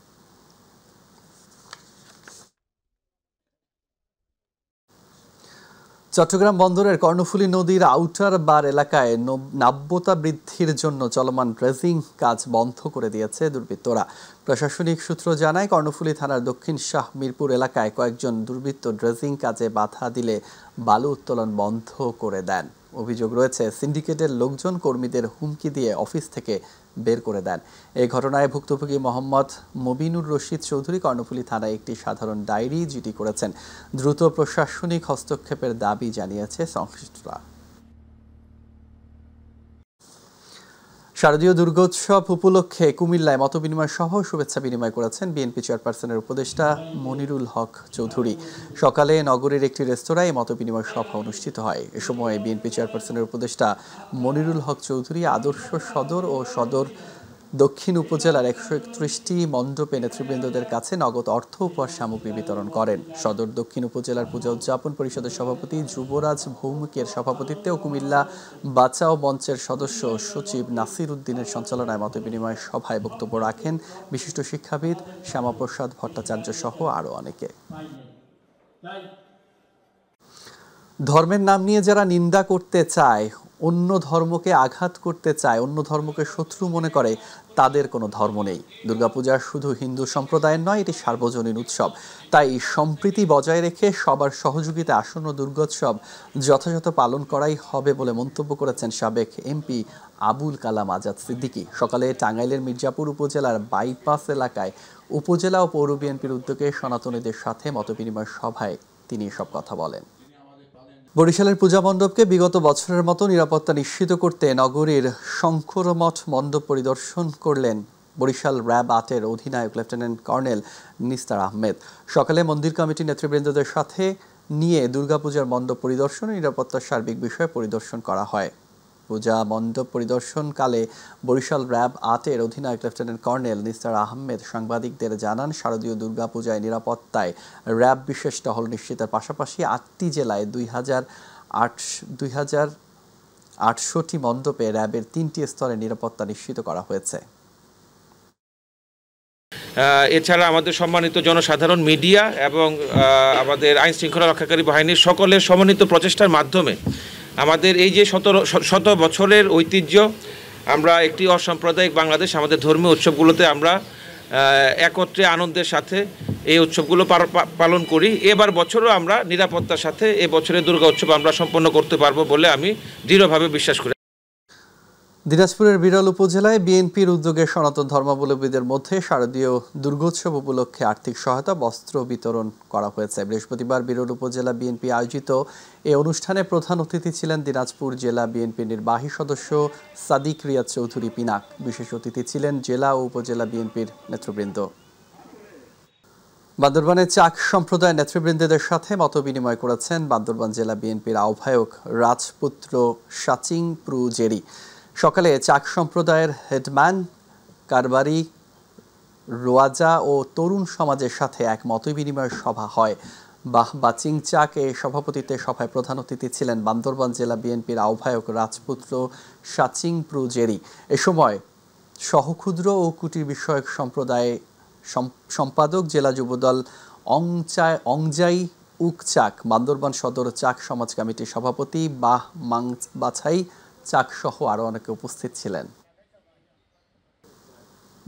চট্টগ্রাম বন্দরের কর্ণফুলী নদীর আউটার বার এলাকায় নাব্যতা বৃদ্ধির জন্য চলমান ড্রেজিং কাজ বন্ধ করে দিয়েছে দুর্বৃত্তরা। প্রশাসনিক সূত্র জানায়, কর্ণফুলী থানার দক্ষিণ শাহ মিরপুর এলাকায় কয়েকজন দুর্বৃত্ত ড্রেজিং কাজে বাধা দিলে বালু উত্তোলন বন্ধ করে দেন। অভিযোগ রয়েছে, সিন্ডিকেটের লোকজন কর্মীদের হুমকি দিয়ে অফিস থেকে বের করে দেন। এই ঘটনায় ভুক্তভোগী মোহাম্মদ মবিনুর রশিদ চৌধুরী কর্ণফুলী থানায় একটি সাধারণ ডায়েরি জিডি করেছেন। দ্রুত প্রশাসনিক হস্তক্ষেপের দাবি জানিয়েছে সংশ্লিষ্টরা। শারদীয় দুর্গোৎসব উপলক্ষে কুমিল্লায় মতবিনিময় সহ শুভেচ্ছা বিনিময় করেছেন বিএনপি চেয়ারপারসনের উপদেষ্টা মনিরুল হক চৌধুরী। সকালে নগরের একটি রেস্তোরাঁয় মতবিনিময় সভা অনুষ্ঠিত হয়। এ সময় বিএনপি চেয়ারপারসনের উপদেষ্টা মনিরুল হক চৌধুরী আদর্শ সদর ও সদর দক্ষিণ উপজেলার ১৩১টি মণ্ডপে নেতৃবৃন্দদের কাছে নগদ অর্থ উপহার সামগ্রী বিতরণ করেন। সদর দক্ষিণ উপজেলার পূজা উদযাপন পরিষদের সভাপতি যুবরাজ ভৌমিকের সভাপতিত্বে ও কুমিল্লা বাঁচাও মঞ্চের সদস্য সচিব নাসির উদ্দিনের সঞ্চালনায় মতবিনিময় সভায় বক্তব্য রাখেন বিশিষ্ট শিক্ষাবিদ শ্যামাপ্রসাদ ভট্টাচার্য সহ আরও অনেকে। ধর্মের নাম নিয়ে যারা নিন্দা করতে চায়, অন্য ধর্মকে আঘাত করতে চায়, অন্য ধর্মকে শত্রু মনে করে, তাদের কোনো ধর্ম নেই। দুর্গাপূজা শুধু হিন্দু সম্প্রদায়ের নয়, এটি সার্বজনীন উৎসব। তাই সম্প্রীতি বজায় রেখে সবার সহযোগিতা আসন্ন দুর্গোৎসব যথাযথ পালন করাই হবে বলে মন্তব্য করেছেন সাবেক এমপি আবুল কালাম আজাদ সিদ্দিকী। সকালে টাঙ্গাইলের মির্জাপুর উপজেলার বাইপাস এলাকায় উপজেলা ও পৌর বিএনপির উদ্যোগে সনাতনীদের সাথে মতবিনিময় সভায় তিনি এসব কথা বলেন। বরিশালের পূজা মণ্ডপকে বিগত বছরের মতো নিরাপত্তা নিশ্চিত করতে নগরীর শঙ্করমঠ মণ্ডপ পরিদর্শন করলেন বরিশাল র্যাব ৮-এর অধিনায়ক লেফটেন্যান্ট কর্নেল নিস্তার আহমেদ। সকালে মন্দির কমিটির নেতৃবৃন্দদের সাথে নিয়ে দুর্গাপূজার মণ্ডপ পরিদর্শন ও নিরাপত্তার সার্বিক বিষয় পরিদর্শন করা হয়। পূজা মণ্ডপ পরিদর্শনকালে বরিশাল র্যাব ৮-এর অধিনায়ক লেফটেন্যান্ট কর্নেল নিস্তার আহমেদ সাংবাদিকদের জানান, শারদীয় দুর্গাপূজায় নিরাপত্তায় র্যাব বিশেষ টহল নিশ্চিতের পাশাপাশি ৮টি জেলায় ২,৮০০টি মণ্ডপে র্যাবের ৩টি স্তরে নিরাপত্তা নিশ্চিত করা হয়েছে। এছাড়া আমাদের সম্মানিত জনসাধারণ, মিডিয়া এবং আমাদের আইন শৃঙ্খলা রক্ষাকারী বাহিনীর সকলের সমন্বিত প্রচেষ্টার মাধ্যমে আমাদের এই যে শত বছরের ঐতিহ্য, আমরা একটি অসাম্প্রদায়িক বাংলাদেশ, আমাদের ধর্মীয় উৎসবগুলোতে আমরা একত্রে আনন্দের সাথে এই উৎসবগুলো পালন করি। এবার বছরও আমরা নিরাপত্তার সাথে এ বছরের দুর্গা উৎসব আমরা সম্পন্ন করতে পারবো বলে আমি দৃঢ়ভাবে বিশ্বাস করি। দিনাজপুরের বিরল উপজেলায় বিএনপির উদ্যোগে সনাতন ধর্মাবলম্বীদের মধ্যে শারদীয় দুর্গোৎসব উপলক্ষে আর্থিক সহায়তা, বস্ত্র বিতরণ করা হয়েছে। বৃহস্পতিবার বিরল উপজেলা বিএনপি আয়োজিত এই অনুষ্ঠানে প্রধান অতিথি ছিলেন দিনাজপুর জেলা বিএনপির নির্বাহী সদস্য সাদিক রিয়াদ চৌধুরী পিনাক। বিশেষ অতিথি ছিলেন জেলা ও উপজেলা বিএনপির নেতৃবৃন্দ। বান্দরবানের চাক সম্প্রদায়ের নেতৃবৃন্দদের সাথে মতবিনিময় করেছেন বান্দরবান জেলা বিএনপির আহ্বায়ক রাজপুত্র সাচিং প্রু জেরি। সকালে চাক সম্প্রদায়ের হেডম্যান কারবারি রোয়াজা ও তরুণ সমাজের সাথে এক মতবিনিময় সভা হয়। বাচিং চাক এ সভাপতিত্বে সভায় প্রধান অতিথি ছিলেন বান্দরবান জেলা বিএনপির আহ্বায়ক রাজপুত্র সাচিং প্রুজেরি। এ সময় সহক্ষুদ্র ও কুটির বিষয়ক সম্প্রদায় সম্পাদক জেলা যুবদল অংজাই উকচাক, বান্দরবান সদর চাক সমাজ কমিটির সভাপতি বাছাই চাক সহ আরো অনেকে উপস্থিত ছিলেন।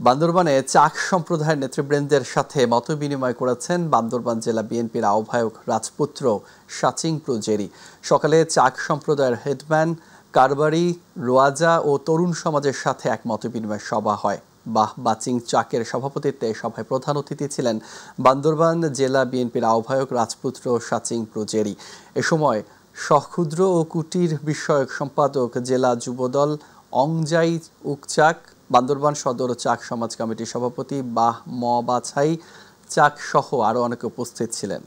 বান্দরবানে চাক সম্প্রদায়ের নেতৃবৃন্দের সাথে মতবিনিময় করেছেন বান্দরবান জেলা বিএনপির আহ্বায়ক রাজপুত্র সাচিং প্রুজেরি। সকালে চাক সম্প্রদায়ের হেডম্যান কারবারি, রোয়াজা ও তরুণ সমাজের সাথে এক মতবিনিময় সভা হয়। বাচিং চাকের সভাপতিত্বে সভায় প্রধান অতিথি ছিলেন বান্দরবান জেলা বিএনপির আহ্বায়ক রাজপুত্র সাচিং প্রুজেরি। এ সময় সক্ষুদ্র ও কুটির বিষয়ক সম্পাদক জেলা যুবদল অংজাই উকচাক, বান্দরবান সদর চাক সমাজ কমিটির সভাপতি বাছাই চাক সহ আরো অনেকে উপস্থিত ছিলেন।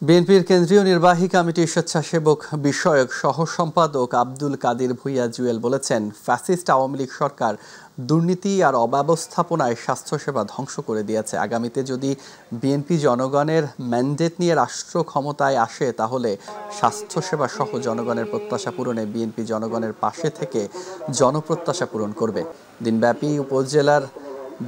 বিএনপির কেন্দ্রীয় নির্বাহী কমিটির স্বেচ্ছাসেবক বিষয়ক সহ সম্পাদক আব্দুল কাদির ভুইয়া জুয়েল বলেছেন, ফ্যাসিস্ট আওয়ামী লীগ সরকার দুর্নীতি আর অব্যবস্থাপনায় স্বাস্থ্যসেবা ধ্বংস করে দিয়েছে। আগামীতে যদি বিএনপি জনগণের ম্যান্ডেট নিয়ে রাষ্ট্র ক্ষমতায় আসে তাহলে স্বাস্থ্যসেবা সহ জনগণের প্রত্যাশা পূরণে বিএনপি জনগণের পাশে থেকে জনপ্রত্যাশা পূরণ করবে। দিনব্যাপী উপজেলার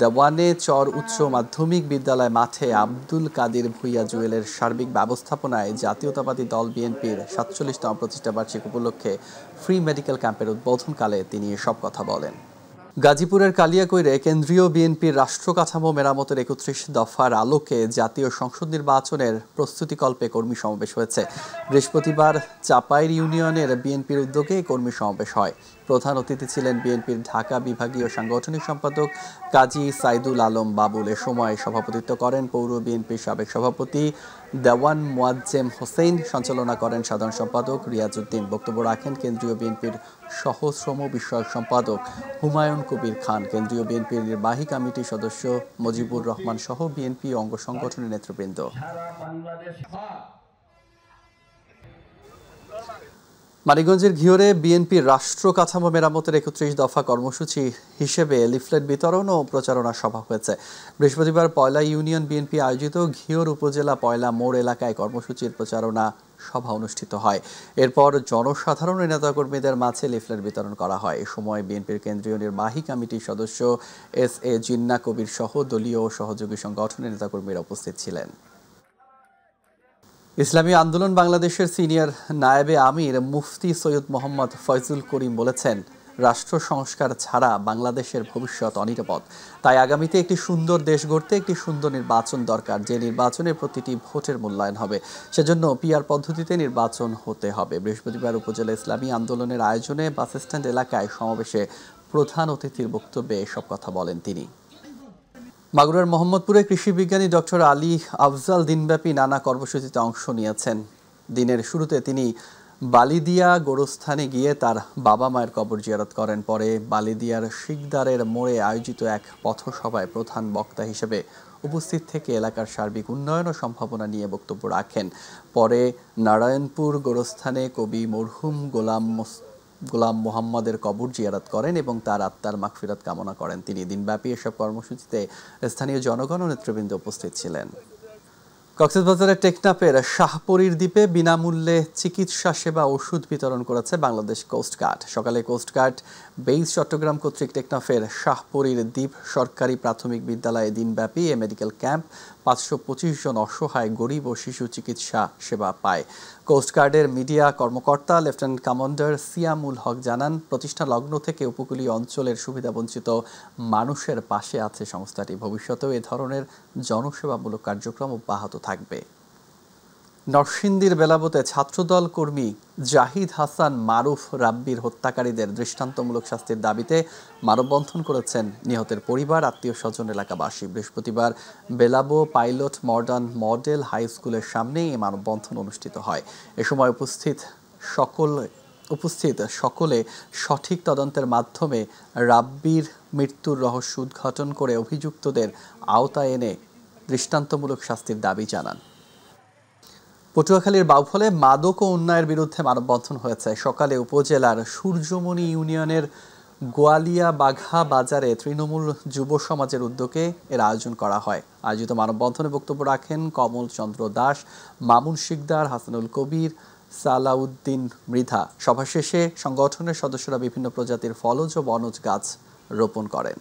দেওয়ানে চর উচ্চ মাধ্যমিক বিদ্যালয় মাঠে আব্দুল কাদির ভুইয়া জুয়েলের সার্বিক ব্যবস্থাপনায় জাতীয়তাবাদী দল বিএনপির ৪৭তম প্রতিষ্ঠা বার্ষিকী উপলক্ষে ফ্রি মেডিকেল ক্যাম্পের উদ্বোধনকালে তিনি এসব কথা বলেন। গাজীপুরের কালিয়াকৈরে কেন্দ্রীয় বিএনপির রাষ্ট্র কাঠামো মেরামতের ৩১ দফার আলোকে জাতীয় সংসদ নির্বাচনের প্রস্তুতিকল্পে কর্মী সমাবেশ হয়েছে। বৃহস্পতিবার চাপাইর ইউনিয়নের বিএনপির উদ্যোগে কর্মী সমাবেশ হয়। প্রধান অতিথি ছিলেন বিএনপির ঢাকা বিভাগীয় সাংগঠনিক সম্পাদক কাজী সাইদুল আলম বাবুল। এ সময় সভাপতিত্ব করেন পৌর বিএনপির সাবেক সভাপতি দেওয়ান মোয়াজ্জেম হোসেন, সঞ্চালনা করেন সাধারণ সম্পাদক রিয়াজউদ্দিন। বক্তব্য রাখেন কেন্দ্রীয় বিএনপির সহশ্রম বিষয়ক সম্পাদক হুমায়ুন কবির খান, কেন্দ্রীয় বিএনপির নির্বাহী কমিটির সদস্য মুজিবুর রহমান সহ বিএনপি অঙ্গ সংগঠনের নেতৃবৃন্দ। মানিকগঞ্জের ঘিওরে বিএনপির রাষ্ট্র কাঠামো মেরামতের ৩১ দফা কর্মসূচি হিসেবে লিফলেট বিতরণ ও প্রচারণা সভা হয়েছে। বৃহস্পতিবার পয়লা ইউনিয়ন বিএনপি আয়োজিত ঘিওর উপজেলা পয়লা মোড় এলাকায় কর্মসূচির প্রচারণা সভা অনুষ্ঠিত হয়। এরপর জনসাধারণ ও নেতাকর্মীদের মাঝে লিফলেট বিতরণ করা হয়। এ সময় বিএনপির কেন্দ্রীয় নির্বাহী কমিটির সদস্য SA জিন্না কবির সহ দলীয় ও সহযোগী সংগঠনের নেতাকর্মীরা উপস্থিত ছিলেন। ইসলামী আন্দোলন বাংলাদেশের সিনিয়র নায়েবে আমির মুফতি সৈয়দ মোহাম্মদ ফয়জুল করিম বলেছেন, রাষ্ট্র সংস্কার ছাড়া বাংলাদেশের ভবিষ্যৎ অনিরাপদ। তাই আগামীতে একটি সুন্দর দেশ গড়তে একটি সুন্দর নির্বাচন দরকার, যে নির্বাচনে প্রতিটি ভোটের মূল্যায়ন হবে। সেজন্য PR পদ্ধতিতে নির্বাচন হতে হবে। বৃহস্পতিবার উপজেলা ইসলামী আন্দোলনের আয়োজনে বাসস্ট্যান্ড এলাকায় সমাবেশে প্রধান অতিথির বক্তব্যে এসব কথা বলেন তিনি। মাগুরার মোহাম্মদপুরে কৃষি বিজ্ঞানী ডক্টর আলী আফজাল দিনব্যাপী নানা কর্মসূচিতে অংশ নিয়েছেন। দিনের শুরুতে তিনি বালিদিয়া গোরস্থানে গিয়ে তার বাবা মায়ের কবর জিয়ারত করেন। পরে বালিদিয়ার শিকদারের মোড়ে আয়োজিত এক পথসভায় প্রধান বক্তা হিসেবে উপস্থিত থেকে এলাকার সার্বিক উন্নয়ন ও সম্ভাবনা নিয়ে বক্তব্য রাখেন। পরে নারায়ণপুর গোরস্থানে কবি মরহুম গোলাম মোহাম্মদের কবর জিয়ারত করেন এবং তার আত্মার মাগফিরাত কামনা করেন তিনি। দিনব্যাপী এসব কর্মসূচিতে স্থানীয় জনগণ ও নেতৃবৃন্দ উপস্থিত ছিলেন। কক্সবাজারের টেকনাফের শাহপরীর দ্বীপে বিনামূল্যে চিকিৎসা সেবা ওষুধ বিতরণ করেছে বাংলাদেশ কোস্টগার্ড। সকালে কোস্টগার্ড বেইজ চট্টগ্রাম কর্তৃক টেকনাফের শাহপরীর দ্বীপ সরকারি প্রাথমিক বিদ্যালয়ে দিনব্যাপী এ মেডিকেল ক্যাম্প 525 জন অসহায় গরিব ও শিশু চিকিৎসা সেবা পায়। কোস্টগার্ডের মিডিয়া কর্মকর্তা লেফটেন্যান্ট কমান্ডার সিয়ামুল হক জানান, প্রতিষ্ঠা লগ্ন থেকে উপকূলীয় অঞ্চলের সুবিধাবঞ্চিত মানুষের পাশে আছে সংস্থাটি। ভবিষ্যতেও এ ধরনের জনসেবামূলক কার্যক্রম অব্যাহত থাকবে। নরসিংদীর বেলাবতে ছাত্রদল কর্মী জাহিদ হাসান মারুফ রাব্বির হত্যাকারীদের দৃষ্টান্তমূলক শাস্তির দাবিতে মানববন্ধন করেছেন নিহতের পরিবার, আত্মীয় স্বজন, এলাকাবাসী। বৃহস্পতিবার Belabo pilot modern model high স্কুলের সামনে এই মানববন্ধন অনুষ্ঠিত হয়। এ সময় উপস্থিত সকলে সঠিক তদন্তের মাধ্যমে রাব্বির মৃত্যুর রহস্য উদ্ঘাটন করে অভিযুক্তদের আওতায় এনে দৃষ্টান্তমূলক শাস্তির দাবি জানান। পটুয়াখালীর বাউফলে মাদক ও অন্যায়ের বিরুদ্ধে মানববন্ধন হয়েছে। সকালে উপজেলার সূর্যমণি ইউনিয়নের গোয়ালিয়া বাঘা বাজারে তৃণমূল যুব সমাজের উদ্যোগে এর আয়োজন করা হয়। আয়োজিত মানববন্ধনে বক্তব্য রাখেন কমল চন্দ্র দাস, মামুন শিকদার, হাসানুল কবির, সালাউদ্দিন মৃধা। সভা শেষে সংগঠনের সদস্যরা বিভিন্ন প্রজাতির ফলজ ও বনজ গাছ রোপণ করেন।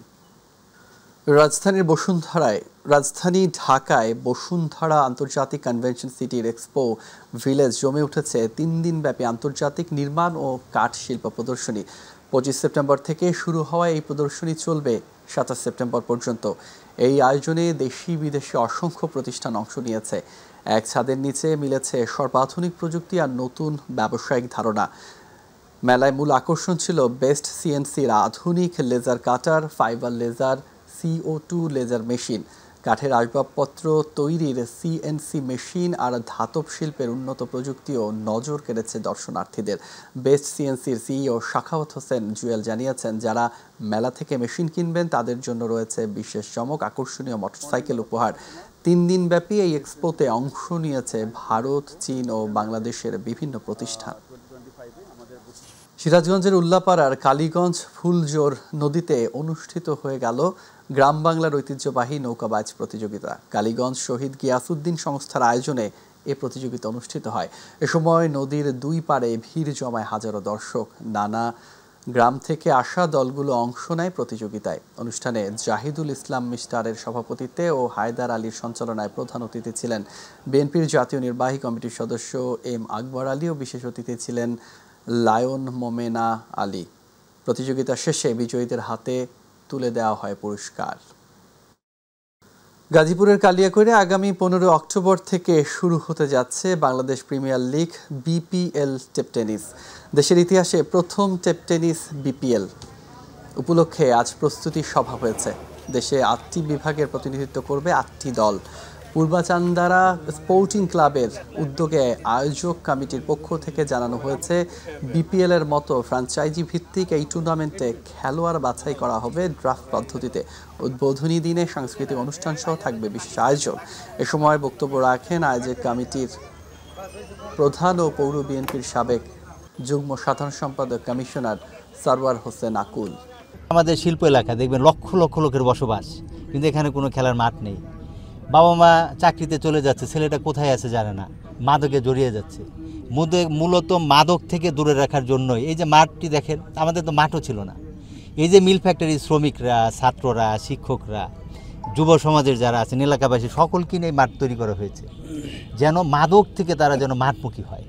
রাজধানী ঢাকায় বসুন্ধরা আন্তর্জাতিক কনভেনশন সিটির এক্সপো ভিলেজ জমে উঠেছে 3 দিনব্যাপী আন্তর্জাতিক নির্মাণ ও কাঠ শিল্প প্রদর্শনী। 25 সেপ্টেম্বর থেকে শুরু হওয়া এই প্রদর্শনী চলবে 27 সেপ্টেম্বর পর্যন্ত। এই আয়োজনে দেশি বিদেশি অসংখ্য প্রতিষ্ঠান অংশ নিয়েছে। এক ছাদের নিচে মিলেছে সর্বাধুনিক প্রযুক্তি আর নতুন ব্যবসায়িক ধারণা। মেলায় মূল আকর্ষণ ছিল বেস্ট সিএনসির আধুনিক laser cutter, fibre laser, CO2 laser machine, কাঠের আসবাবপত্র তৈরির CNC মেশিন আর ধাতব শিল্পের উন্নত প্রযুক্তিও নজর কেড়েছে দর্শনার্থীদের। বেস্ট সিএনসির CEO শাখাওয়াত হোসেন জুয়েল জানিয়েছেন, যারা মেলা থেকে মেশিন কিনবেন তাদের জন্য রয়েছে বিশেষ চমক, আকর্ষণীয় মোটরসাইকেল উপহার। 3 দিনব্যাপী এই এক্সপোতে অংশ নিয়েছে ভারত, চীন ও বাংলাদেশের বিভিন্ন প্রতিষ্ঠান। সিরাজগঞ্জের উল্লাপাড়ার কালীগঞ্জ ফুলজোর নদীতে অনুষ্ঠিত হয়ে গেল গ্রাম বাংলার ঐতিহ্যবাহী নৌকাবাজ প্রতিযোগিতা। কালীগঞ্জ শহীদ গিয়াসউদ্দিন সংস্থার আয়োজনে এ প্রতিযোগিতা অনুষ্ঠিত হয়। এ সময় নদীর 2 পাড়ে ভিড় জমায় হাজারো দর্শক। নানা গ্রাম থেকে আসা দলগুলো অংশ নেয় প্রতিযোগিতায়। অনুষ্ঠানে জাহিদুল ইসলাম মিস্টারের সভাপতিত্বে ও হায়দার আলীর সঞ্চালনায় প্রধান অতিথি ছিলেন বিএনপির জাতীয় নির্বাহী কমিটির সদস্য M আকবর আলী ও বিশেষ অতিথি ছিলেন লায়ন মোমেনা আলী। প্রতিযোগিতা শেষে বিজয়ীদের হাতে তুলে দেওয়া হয় পুরস্কার। গাজীপুরের কালিয়াকৈরে আগামী 15 অক্টোবর থেকে শুরু হতে যাচ্ছে Bangladesh premier league BPL tape tennis. দেশের ইতিহাসে প্রথম টেপ টেনিস BPL উপলক্ষে আজ প্রস্তুতি সভা হয়েছে। দেশে 8টি বিভাগের প্রতিনিধিত্ব করবে 8টি দল। পূর্বাচান্দারা স্পোর্টিং ক্লাবের উদ্যোগে আয়োজক কমিটির পক্ষ থেকে জানানো হয়েছে, BPL এর মতো ফ্র্যাঞ্চাইজি ভিত্তিক এই টুর্নামেন্টে খেলোয়াড় বাছাই করা হবে ড্রাফট পদ্ধতিতে। উদ্বোধনী দিনে সাংস্কৃতিক অনুষ্ঠান সহ থাকবে বিশেষ আয়োজন। এ সময় বক্তব্য রাখেন আয়োজক কমিটির প্রধান ও পৌর বিএনপির সাবেক যুগ্ম সাধারণ সম্পাদক কমিশনার সারওয়ার হোসেন আকুল। আমাদের শিল্প এলাকা দেখবেন লক্ষ লক্ষ লোকের বসবাস, কিন্তু এখানে কোনো খেলার মাঠ নেই। বাবা মা চাকরিতে চলে যাচ্ছে, ছেলেটা কোথায় আছে জানে না, মাদকে জড়িয়ে যাচ্ছে। মূলত মাদক থেকে দূরে রাখার জন্যই এই যে মাঠটি দেখেন, আমাদের তো মাঠও ছিল না। এই যে মিল ফ্যাক্টরির শ্রমিকরা, ছাত্ররা, শিক্ষকরা, যুব সমাজের যারা আছেন, এলাকাবাসী সকলকে নিয়ে মাঠ তৈরি করা হয়েছে, যেন মাদক থেকে তারা যেন মাঠমুখী হয়।